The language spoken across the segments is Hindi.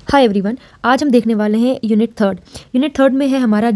Hi everyone. आज हम देखने वाले हैं यूनिट थर्ड। यूनिट थर्ड में है हमारा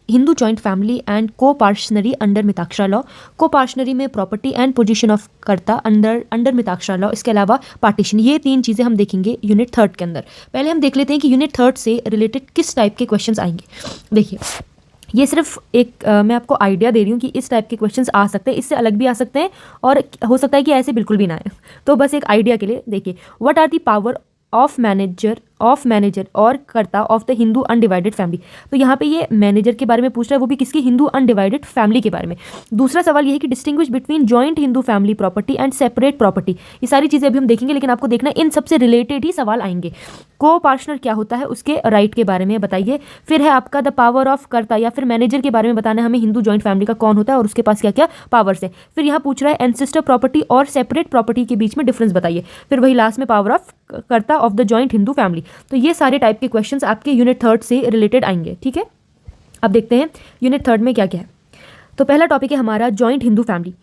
हिंदू जॉइंट फैमिली एंड को पार्शनरी अंडर मिताक्षरा लॉ। को पार्शनरी में प्रॉपर्टी एंड पोजीशन ऑफ कर्ता अंडर मिताक्षरा लॉ। इसके अलावा पार्टीशन। ये तीन चीज़ें हम देखेंगे यूनिट थर्ड के अंदर। पहले हम देख लेते हैं कि यूनिट थर्ड से रिलेटेड किस टाइप के क्वेश्चंस आएंगे। देखिए, ये सिर्फ एक मैं आपको आइडिया दे रही हूँ कि इस टाइप के क्वेश्चंस आ सकते हैं, इससे अलग भी आ सकते हैं और हो सकता है कि ऐसे बिल्कुल भी ना आए। तो बस एक आइडिया के लिए देखिए, what are the power of manager और karta of the Hindu undivided family. तो यहाँ पे ये मैनेजर के बारे में पूछ रहा है, वो भी किसकी? हिंदू अनडिवाइडेड फैमिली के बारे में। दूसरा सवाल ये है कि distinguish between joint Hindu family property and separate property. ये सारी चीज़ें अभी हम देखेंगे, लेकिन आपको देखना इन सबसे रिलेटेड ही सवाल आएंगे। को पार्टनर क्या होता है, उसके राइट के बारे में बताइए। फिर है आपका द पावर ऑफ कर्ता या फिर मैनेजर के बारे में बताना है हमें, हिंदू जॉइंट फैमिली का कौन होता है और उसके पास क्या क्या पावर्स है। फिर यहाँ पूछ रहा है एंसेस्टर प्रॉपर्टी और सेपरेट प्रॉपर्टी के बीच में डिफरेंस बताइए। फिर वही लास्ट में पावर ऑफ कर्ता of the joint Hindu family. तो ये सारे टाइप के क्वेश्चंस आपके यूनिट थर्ड से रिलेटेड आएंगे। ठीक है, अब देखते हैं यूनिट थर्ड में क्या क्या है। तो पहला टॉपिक है हमारा joint Hindu family.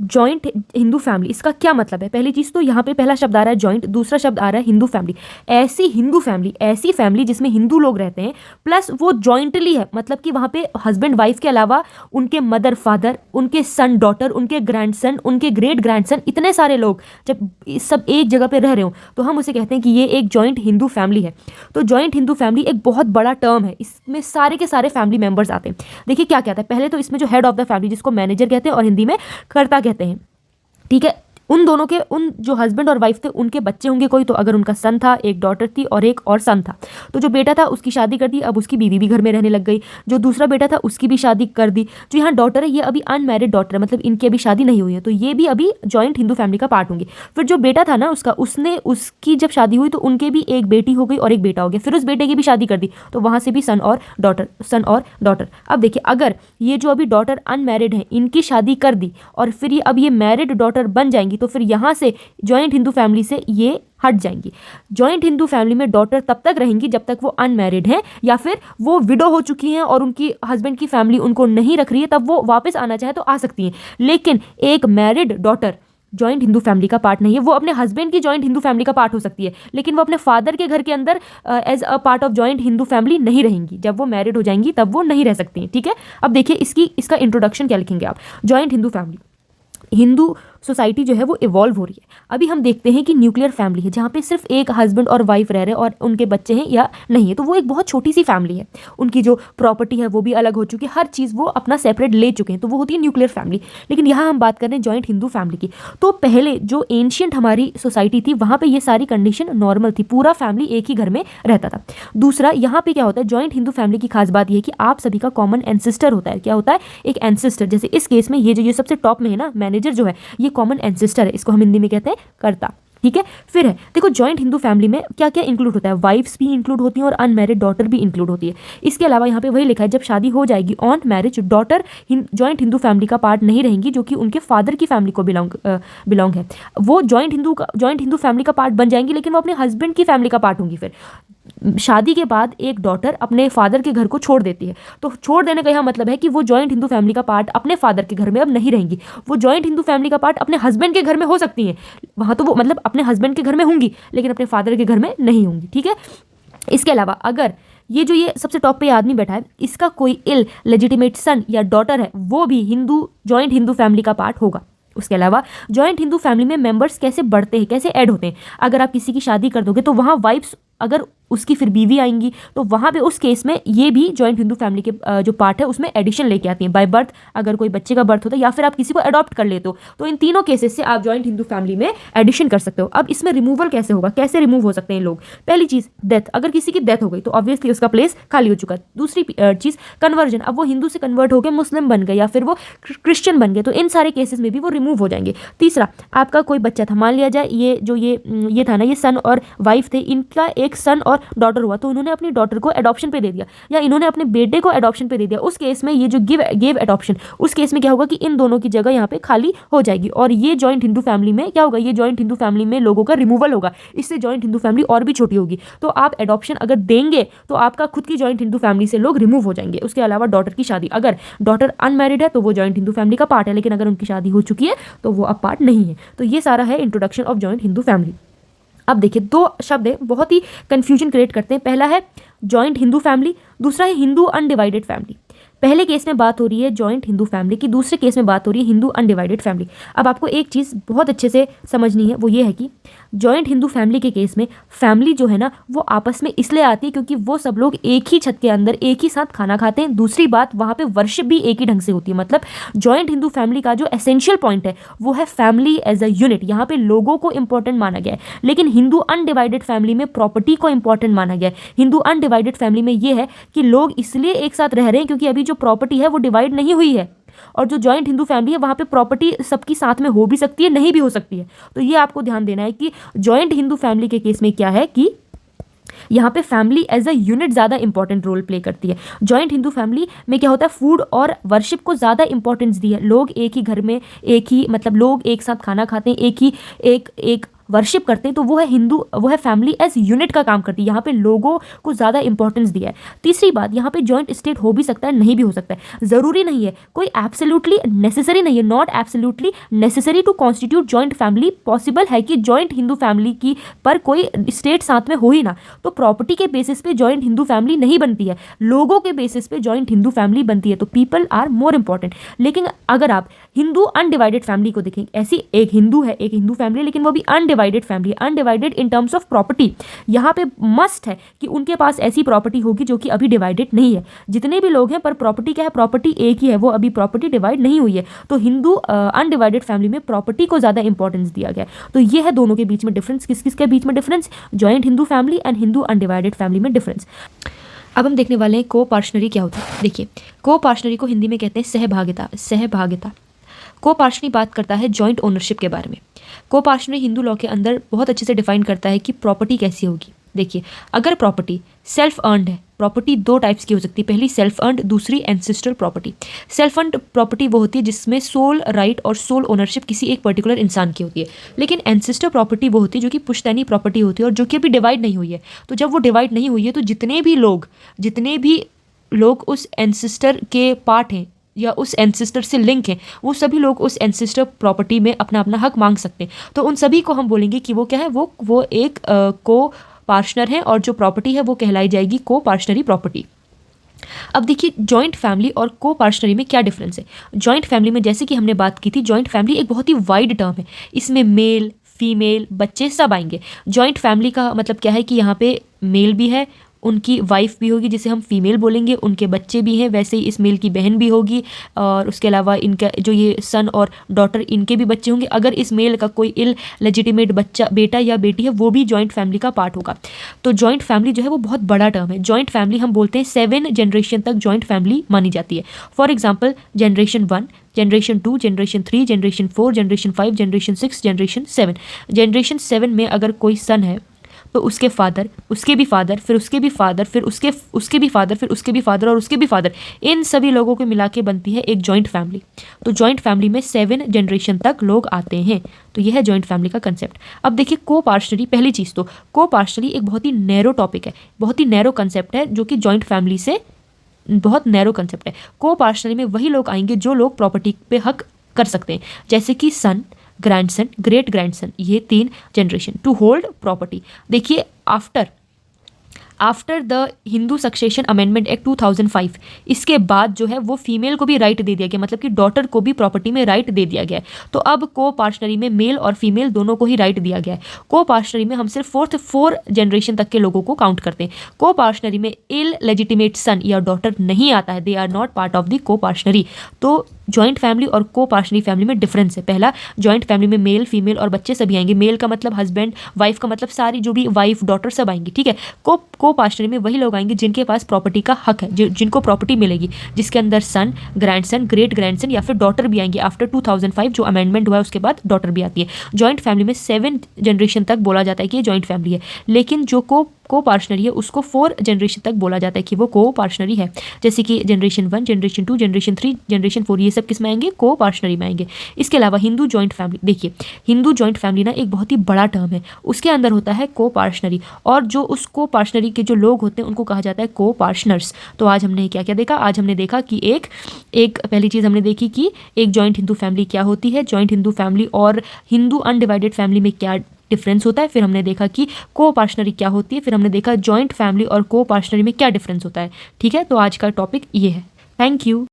Joint Hindu family, इसका क्या मतलब है? पहली चीज़ तो यहाँ पे पहला शब्द आ रहा है जॉइंट, दूसरा शब्द आ रहा है हिंदू फैमिली। ऐसी हिंदू फैमिली, ऐसी फैमिली जिसमें हिंदू लोग रहते हैं प्लस वो जॉइंटली है, मतलब कि वहाँ पे हस्बैंड वाइफ के अलावा उनके मदर फादर, उनके सन डॉटर, उनके ग्रैंडसन, उनके ग्रेट ग्रैंडसन, इतने सारे लोग जब सब एक जगह पे रह रहे हो तो हम उसे कहते हैं कि ये एक जॉइंट हिंदू फैमिली है। तो जॉइंट हिंदू फैमिली एक बहुत बड़ा टर्म है, इसमें सारे के सारे फैमिली मेंबर्स आते हैं। देखिए क्या क्या आता है। पहले तो इसमें जो हेड ऑफ द फैमिली, जिसको मैनेजर कहते हैं और हिंदी में कर्ता कहते हैं, ठीक है, उन दोनों के, उन जो हस्बैंड और वाइफ थे उनके बच्चे होंगे कोई, तो अगर उनका सन था, एक डॉटर थी और एक और सन था, तो जो बेटा था उसकी शादी कर दी, अब उसकी बीवी भी घर में रहने लग गई। जो दूसरा बेटा था उसकी भी शादी कर दी। जो यहाँ डॉटर है ये अभी अनमैरिड डॉटर है, मतलब इनकी अभी शादी नहीं हुई है, तो ये भी अभी जॉइंट हिंदू फैमिली का पार्ट होंगे। फिर जो बेटा था ना उसकी जब शादी हुई तो उनके भी एक बेटी हो गई और एक बेटा हो गया। फिर उस बेटे की भी शादी कर दी, तो वहाँ से भी सन और डॉटर। अब देखिए, अगर ये जो अभी डॉटर अनमैरिड है इनकी शादी कर दी और फिर ये अब ये मैरिड डॉटर बन जाएंगी, तो फिर यहाँ से जॉइंट हिंदू फैमिली से ये हट जाएंगी। जॉइंट हिंदू फैमिली में डॉटर तब तक रहेंगी जब तक वो अनमैरिड हैं या फिर वो विडो हो चुकी हैं और उनकी हस्बैंड की फैमिली उनको नहीं रख रही है, तब वो वापस आना चाहे तो आ सकती हैं। लेकिन एक married daughter joint Hindu family का पार्ट नहीं है। वो अपने हस्बैंड की जॉइंट हिंदू फैमिली का पार्ट हो सकती है, लेकिन वो अपने फादर के घर के अंदर as a part of joint Hindu family नहीं रहेंगी। जब वो मैरिड हो जाएंगी तब वो नहीं रह सकती हैं। ठीक है, अब देखिए इसका इंट्रोडक्शन क्या लिखेंगे आप। Joint Hindu family, Hindu society जो है वो इवॉल्व हो रही है। अभी हम देखते हैं कि न्यूक्लियर फैमिली है, जहाँ पे सिर्फ एक हस्बैंड और वाइफ रह रहे हैं और उनके बच्चे हैं या नहीं है, तो वो एक बहुत छोटी सी फैमिली है। उनकी जो प्रॉपर्टी है वो भी अलग हो चुकी है, हर चीज़ वो अपना सेपरेट ले चुके हैं, तो वो होती है न्यूक्लियर फैमिली। लेकिन यहाँ हम बात कर रहे हैं जॉइंट हिंदू फैमिली की। तो पहले जो एंशियंट हमारी सोसाइटी थी वहाँ पर ये सारी कंडीशन नॉर्मल थी, पूरा फैमिली एक ही घर में रहता था। दूसरा, यहाँ पे क्या होता है, जॉइंट हिंदू फैमिली की खास बात यह है कि आप सभी का कॉमन एंसेस्टर होता है। क्या होता है? एक एंसेस्टर। जैसे इस केस में ये सबसे टॉप में है ना, मैनेजर जो है, ये कॉमन एंसेस्टर है, इसको हम हिंदी में कहते हैं कर्ता। ठीक है, फिर है देखो जॉइंट हिंदू फैमिली में क्या क्या इंक्लूड होता है। वाइफ्स भी इंक्लूड होती हैं और अनमैरिड डॉटर भी इंक्लूड होती है। इसके अलावा यहाँ पे वही लिखा है, जब शादी हो जाएगी on marriage, daughter joint Hindu family का पार्ट नहीं रहेंगी जो कि उनके फादर की फैमिली को बिलोंग है। वो जॉइंट हिंदू फैमिली का पार्ट बन जाएंगी, लेकिन वो अपने हस्बैंड की फैमिली का पार्ट होंगी। फिर शादी के बाद एक डॉटर अपने फादर के घर को छोड़ देती है, तो छोड़ देने का यहाँ मतलब है कि वो जॉइंट हिंदू फैमिली का पार्ट अपने फादर के घर में अब नहीं रहेंगी। वो जॉइंट हिंदू फैमिली का पार्ट अपने हस्बैंड के घर में हो सकती हैं, वहाँ तो वो मतलब अपने हस्बैंड के घर में होंगी, लेकिन अपने फादर के घर में नहीं होंगी। ठीक है, इसके अलावा अगर ये सबसे टॉप पे आदमी बैठा है, इसका कोई इल लेजिटिमेट सन या डॉटर है, वो भी जॉइंट हिंदू फैमिली का पार्ट होगा। उसके अलावा जॉइंट हिंदू फैमिली में मेंबर्स कैसे बढ़ते हैं, कैसे ऐड होते हैं। अगर आप किसी की शादी कर दोगे तो वहाँ वाइफ्स, अगर उसकी फिर बीवी आएंगी तो वहाँ पे उस केस में ये भी जॉइंट हिंदू फैमिली के जो पार्ट है उसमें एडिशन लेके आती हैं। बाय बर्थ, अगर कोई बच्चे का बर्थ होता है या फिर आप किसी को अडॉप्ट कर लेते हो, तो इन तीनों केसेस से आप जॉइंट हिंदू फैमिली में एडिशन कर सकते हो। अब इसमें रिमूवल कैसे होगा, कैसे रिमूव हो सकते हैं लोग। पहली चीज़ डेथ, अगर किसी की डेथ हो गई तो ऑब्वियसली उसका प्लेस खाली हो चुका है। दूसरी चीज़ कन्वर्जन, अब वो हिंदू से कन्वर्ट होकर मुस्लिम बन गए या फिर वो क्रिश्चियन बन गए, तो इन सारे केसेस में भी वो रिमूव हो जाएंगे। तीसरा, आपका कोई बच्चा था, मान लिया जाए ये था ना, ये सन और वाइफ थे, इनका एक सन और डॉटर हुआ, तो उन्होंने अपनी डॉटर को एडॉप्शन पे दे दिया या इन्होंने अपने बेटे को एडॉप्शन पे दे दिया। उस केस में ये जो गिव एडॉप्शन, उस केस में क्या होगा कि इन दोनों की जगह यहाँ पे खाली हो जाएगी और ये जॉइंट हिंदू फैमिली में क्या होगा, ये जॉइंट हिंदू फैमिली में लोगों का रिमूवल होगा। इससे जॉइंट हिंदू फैमिली और भी छोटी होगी। तो आप एडॉप्शन अगर देंगे तो आपका खुद की जॉइंट हिंदू फैमिली से लोग रिमूव हो जाएंगे। उसके अलावा डॉटर की शादी, अगर डॉटर अनमैरिड है तो वो जॉइंट हिंदू फैमिली का पार्ट है, लेकिन अगर उनकी शादी हो चुकी है तो वो अब पार्ट नहीं है। तो ये सारा है introduction of joint Hindu family. अब देखिए, दो शब्द है बहुत ही कन्फ्यूजन क्रिएट करते हैं। पहला है जॉइंट हिंदू फैमिली, दूसरा है हिंदू अनडिवाइडेड फैमिली। पहले केस में बात हो रही है जॉइंट हिंदू फैमिली की, दूसरे केस में बात हो रही है हिंदू अनडिवाइडेड फैमिली। अब आपको एक चीज़ बहुत अच्छे से समझनी है, वो ये है कि जॉइंट हिंदू फैमिली के केस में फैमिली जो है ना वो आपस में इसलिए आती है क्योंकि वो सब लोग एक ही छत के अंदर एक ही साथ खाना खाते हैं। दूसरी बात, वहाँ पे वर्शिप भी एक ही ढंग से होती है। मतलब जॉइंट हिंदू फैमिली का जो एसेंशियल पॉइंट है वो है फैमिली एज अ यूनिट, यहाँ पे लोगों को इंपॉर्टेंट माना गया है। लेकिन हिंदू अनडिवाइडेड फैमिली में प्रॉपर्टी को इंपॉर्टेंट माना गया है। हिंदू अनडिवाइडेड फैमिली में ये है कि लोग इसलिए एक साथ रह रहे हैं क्योंकि अभी जो प्रॉपर्टी है वो डिवाइड नहीं हुई है। और जो जॉइंट हिंदू फैमिली है वहाँ पे प्रॉपर्टी सबकी साथ में हो भी सकती है, नहीं भी हो सकती है। तो ये आपको ध्यान देना है कि जॉइंट हिंदू फैमिली के केस में क्या है कि यहाँ पे फैमिली एज अ यूनिट ज़्यादा इंपॉर्टेंट रोल प्ले करती है। जॉइंट हिंदू फैमिली में क्या होता है, फूड और वर्शिप को ज़्यादा इंपॉर्टेंस दी है। लोग एक ही घर में एक ही, मतलब लोग एक साथ खाना खाते हैं, एक वर्शिप करते हैं, तो वो है हिंदू, वो है फैमिली एज यूनिट का काम करती है। यहाँ पे लोगों को ज़्यादा इंपॉर्टेंस दिया है। तीसरी बात, यहाँ पे जॉइंट स्टेट हो भी सकता है, नहीं भी हो सकता है, ज़रूरी नहीं है, कोई एब्सोल्युटली नेसेसरी नहीं है, not absolutely necessary to constitute joint family. Possible है कि जॉइंट हिंदू फैमिली की पर कोई स्टेट साथ में हो ही ना, तो प्रॉपर्टी के बेसिस पे जॉइंट हिंदू फैमिली नहीं बनती है, लोगों के बेसिस पे जॉइंट हिंदू फैमिली बनती है। तो पीपल आर मोर इंपॉर्टेंट। लेकिन अगर आप हिंदू अनडिवाइडेड फैमिली को देखें, ऐसी एक हिंदू है, एक हिंदू फैमिली, लेकिन वो भी undivided family, undivided in terms of property. यहाँ पे मस्ट है कि उनके पास ऐसी प्रॉपर्टी होगी जो कि अभी डिवाइडेड नहीं है। जितने भी लोग हैं पर प्रॉपर्टी क्या है, प्रॉपर्टी एक ही है, वो अभी प्रॉपर्टी डिवाइड नहीं हुई है। तो हिंदू अनडिवाइडेड फैमिली में प्रॉपर्टी को ज़्यादा इंपॉर्टेंस दिया गया है। तो ये है दोनों के बीच में डिफरेंस। किस किस के बीच में difference, joint Hindu family and Hindu undivided family में डिफरेंस। अब हम देखने वाले हैं को पार्शनरी क्या होता है। देखिए, को पार्शनरी को हिंदी में कहते हैं सहभागिता। सहभागिता। को पार्शनरी बात करता है जॉइंट ओनरशिप के बारे में। को पार्शनरी हिंदू लॉ के अंदर बहुत अच्छे से डिफाइन करता है कि प्रॉपर्टी कैसी होगी। देखिए, अगर प्रॉपर्टी सेल्फ अर्नड है, प्रॉपर्टी दो टाइप्स की हो सकती है, पहली सेल्फ अर्नड, दूसरी ancestral property. Self earned property वो होती है जिसमें सोल राइट और सोल ओनरशिप किसी एक पर्टिकुलर इंसान की होती है। लेकिन एंसेस्टर प्रॉपर्टी वो होती है जो कि पुश्तैनी प्रॉपर्टी होती है और जो कि अभी डिवाइड नहीं हुई है। तो जब वो डिवाइड नहीं हुई है तो जितने भी लोग उस एंसेस्टर के पार्ट हैं या उस एंसेस्टर से लिंक हैं, वो सभी लोग उस एंसेस्टर प्रॉपर्टी में अपना अपना हक मांग सकते हैं। तो उन सभी को हम बोलेंगे कि वो क्या है, वो एक को पार्शनर है और जो प्रॉपर्टी है वो कहलाई जाएगी को पार्शनरी प्रॉपर्टी। अब देखिए, जॉइंट फैमिली और को पार्शनरी में क्या डिफरेंस है। जॉइंट फैमिली में जैसे कि हमने बात की थी, जॉइंट फैमिली एक बहुत ही वाइड टर्म है, इसमें मेल फीमेल बच्चे सब आएंगे। जॉइंट फैमिली का मतलब क्या है कि यहाँ पे मेल भी है, उनकी वाइफ भी होगी जिसे हम फीमेल बोलेंगे, उनके बच्चे भी हैं, वैसे ही इस मेल की बहन भी होगी, और उसके अलावा इनका जो ये सन और डॉटर, इनके भी बच्चे होंगे। अगर इस मेल का कोई इल लेजिटिमेट बच्चा, बेटा या बेटी है, वो भी जॉइंट फैमिली का पार्ट होगा। तो जॉइंट फैमिली जो है वो बहुत बड़ा टर्म है। जॉइंट फैमिली हम बोलते हैं 7 जनरेशन तक जॉइंट फैमिली मानी जाती है। For example, generation 1, generation 2, generation 3, generation 4, generation 5, generation 6, generation 7। Generation 7 में अगर कोई सन है तो उसके फादर, उसके भी फादर, फिर उसके भी फादर, फिर उसके भी फादर, फिर उसके भी फादर और उसके भी फादर, इन सभी लोगों को मिला के बनती है एक जॉइंट फैमिली। तो जॉइंट फैमिली में 7 जनरेशन तक लोग आते हैं। तो यह है जॉइंट फैमिली का कंसेप्ट। अब देखिए, को पार्शनरी, पहली चीज़ तो को पार्शनरी एक बहुत ही नैरो टॉपिक है, बहुत ही नैरो कंसेप्ट है जो कि जॉइंट फैमिली से बहुत नैरो कंसेप्ट है। को पार्शनरी में वही लोग आएंगे जो लोग प्रॉपर्टी पे हक कर सकते हैं, जैसे कि सन, ग्रैंडसन, ग्रेट ग्रैंडसन, ये 3 जनरेशन टू होल्ड प्रॉपर्टी। देखिए, after the Hindu succession amendment act 2005, इसके बाद जो है वो फीमेल को भी राइट दे दिया गया, मतलब कि डॉटर को भी प्रॉपर्टी में राइट दे दिया गया है। तो अब को पार्शनरी में मेल और फीमेल दोनों को ही राइट दिया गया है। को पार्शनरी में हम सिर्फ 4th जनरेशन तक के लोगों को काउंट करते हैं। को पार्शनरी में इल लेजिटिमेट सन या डॉटर नहीं आता है, they are not part of the coparcenary. तो जॉइंट फैमिली और को पार्शनरी फैमिली में डिफरेंस है। पहला, जॉइंट फैमिली में मेल फीमेल और बच्चे सभी आएंगे। मेल का मतलब हस्बैंड, वाइफ का मतलब सारी जो भी वाइफ डॉटर सब आएंगी, ठीक है। को पार्शनरी में वही लोग आएंगे जिनके पास प्रॉपर्टी का हक है, जिनको प्रॉपर्टी मिलेगी, जिसके अंदर सन, ग्रैंडसन, ग्रेट ग्रैंडसन या फिर डॉटर भी आएंगे। आफ्टर 2005 जो अमेंडमेंट हुआ है उसके बाद डॉटर भी आती है। जॉइंट फैमिली में 7 जनरेशन तक बोला जाता है कि ये जॉइंट फैमिली है, लेकिन जो को पार्शनरी है उसको 4 जनरेशन तक बोला जाता है कि वो को पार्शनरी है। जैसे कि जनरेशन 1, जनरेशन 2, जनरेशन 3, जनरेशन 4, ये सब किस में आएंगे, को पार्शनरी में आएंगे। इसके अलावा हिंदू जॉइंट फैमिली, देखिए हिंदू जॉइंट फैमिली ना एक बहुत ही बड़ा टर्म है, उसके अंदर होता है को पार्शनरी, और जो उस को पार्शनरी के जो लोग होते हैं उनको कहा जाता है को पार्शनर्स। तो आज हमने क्या क्या देखा, आज हमने देखा कि एक पहली चीज़ हमने देखी कि एक जॉइंट हिंदू फैमिली क्या होती है, जॉइंट हिंदू फैमिली और हिंदू अनडिवाइडेड फैमिली में क्या डिफरेंस होता है, फिर हमने देखा कि को पार्शनरी क्या होती है, फिर हमने देखा जॉइंट फैमिली और को पार्शनरी में क्या डिफरेंस होता है। ठीक है, तो आज का टॉपिक ये है। Thank you.